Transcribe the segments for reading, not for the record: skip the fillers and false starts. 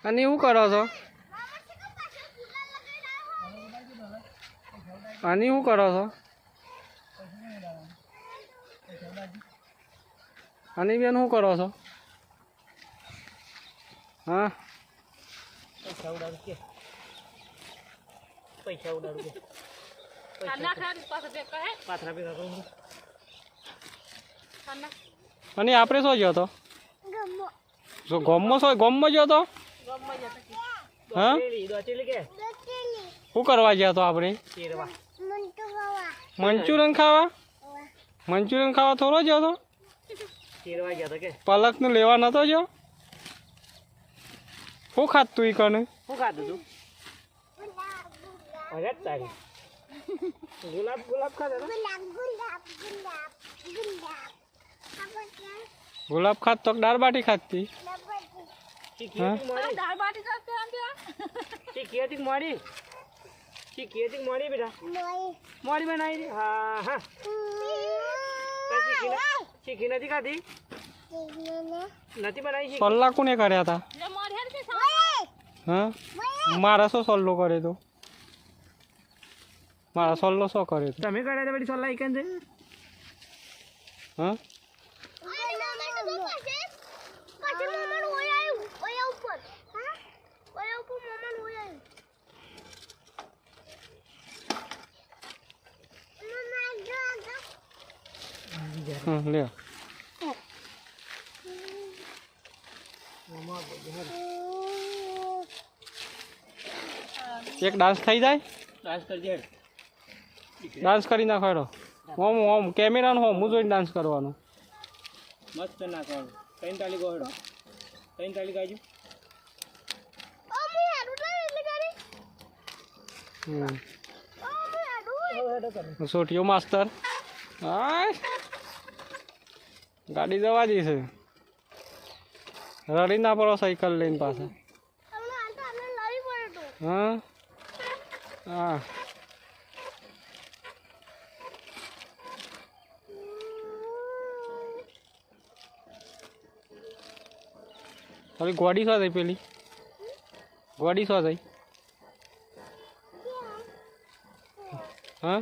અને શું કરો છો? અને શું કરો છો? અને બેન શું કરો છો? હા પૈસા ઉડાડું કે પૈસા ઉડાડું કે પાથરા ભેગા કરું અને આપણે શું ગયો હતો? ગોમમાં ગયો હતો? હા શું કરવા ગયા તો આપણે? મંચુરિયન ખાવા? મંચુરિયન ખાવા થોડો ગયો હતો? પલકને લેવા નતો ગયો? શું ખાતું ઈ કને? શું ખાધું તું? અરે તારી ગુલાબ ગુલાબ ખાધા ગુલાબ ખાત તો દાળ બાટી ખાતી. મોડી બેટા મોડી બનાવી હા હા શીખી નથી ખાધી નથી બનાવી સલ્લા કોને કર્યા હતા? હા મારા શું સલ્લો કરે તો? મારા સલ્લો શું કરે તો? તમે કર્યા હતા બધી સલ્લા ઈકન છે હા લે એક ડાન્સ થઈ જાય. ડાન્સ કરજે ડાન્સ કરી નાખો. ઓમ કેમેરાનો હોમ જોઈને ડાન્સ કરવાનો. મસ્ત નાખવાનું. ત્રણ તાળી ગોહડો ત્રણ તાળી ગાજો. સોટિયો માસ્તર હાય ગાડી જવા દી છે. રડી ના પડો સાયકલ લઈને પાછા. હા હા તારી ગોડી શું થઈ? પેલી ગોડી શું થઈ? હા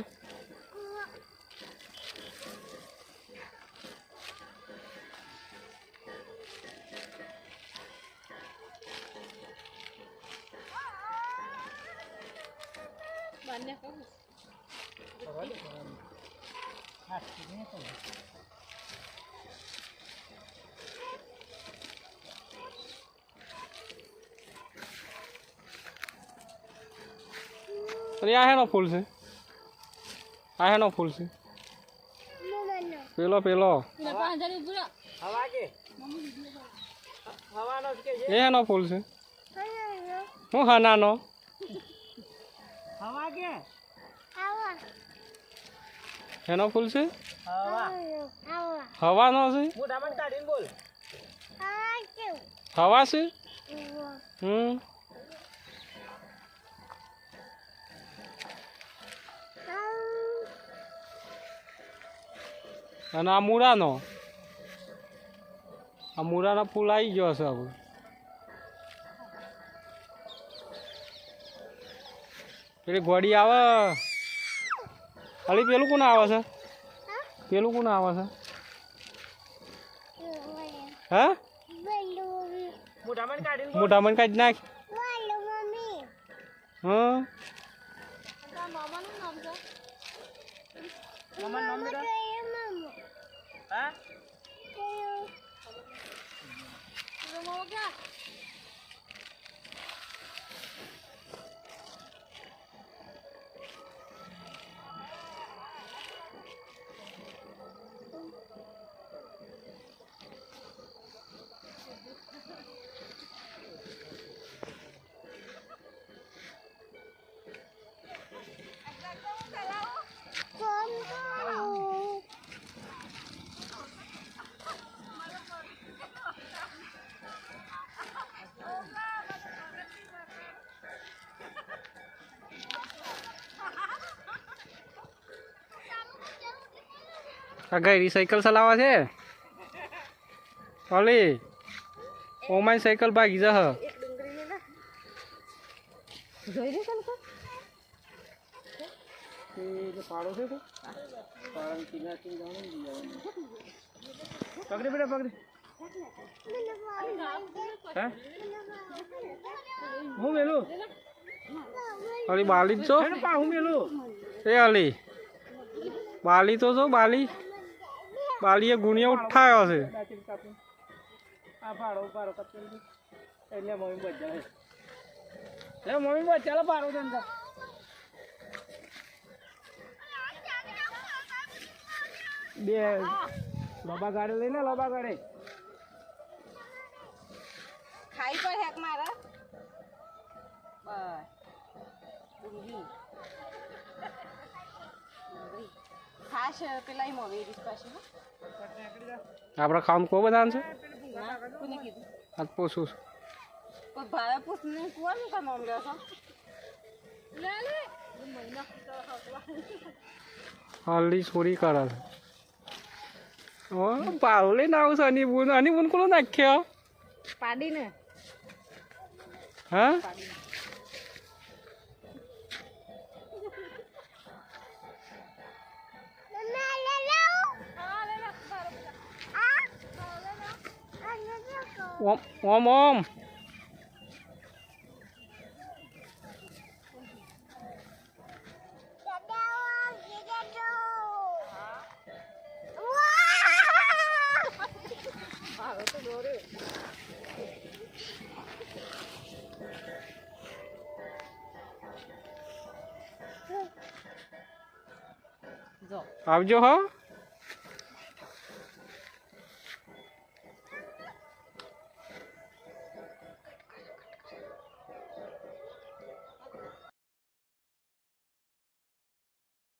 અરે આ હેનો ફૂલ છે? આ હેનો ફૂલ છે? પેલો એ હેનો ફૂલ છે? હું હાનાનો હેનો ફૂલ છે? હવાનો છે? હવા છે? અને આ મૂળાનો ફૂલ આવી ગયો છે હવે. પેલી ગોડી આવે ખાલી. પેલું કોને આવે છે? પેલું કોને આવે છે? હા મોઢામાં કાઢી નાખ. હા આ ગઈ સાયકલ ચલાવવા છે. ઓલી ઓમાય સાયકલ ભાગી જા. જોઈ લે તને એ પાડો છે તો પાડો કિનાથી જાણો પકડી બેટા પકડી હા હું મેલું અલી બાલી જ છો હું મેલું એ અલી બાલી તો છો બાલીએ ગુણિયા ઉઠાયો છે આ પાડો પાડો કપી એટલે મમ્મી બચાવે હે મમ્મી બચાલો પાડો છે અંદર બે લોબા ગાડે લઈને લોબા ગાડે ખાઈ પર હેક મારા બસ ઊંઘી ખાસ પેલા મોવી રીસ પાછી આપણે ખાવાનું કોઈ બધાને છે કોને કીધું આ પૂછું કોઈ ભાવે પૂછને કોણ કા નામ લે છો લે લે હાલી ચોરી કરે છે પાડો લઈને આવું છે આની બુન કોનો નાખ્યો પાડીને હા ઓમ ઓમ જો આવજો હો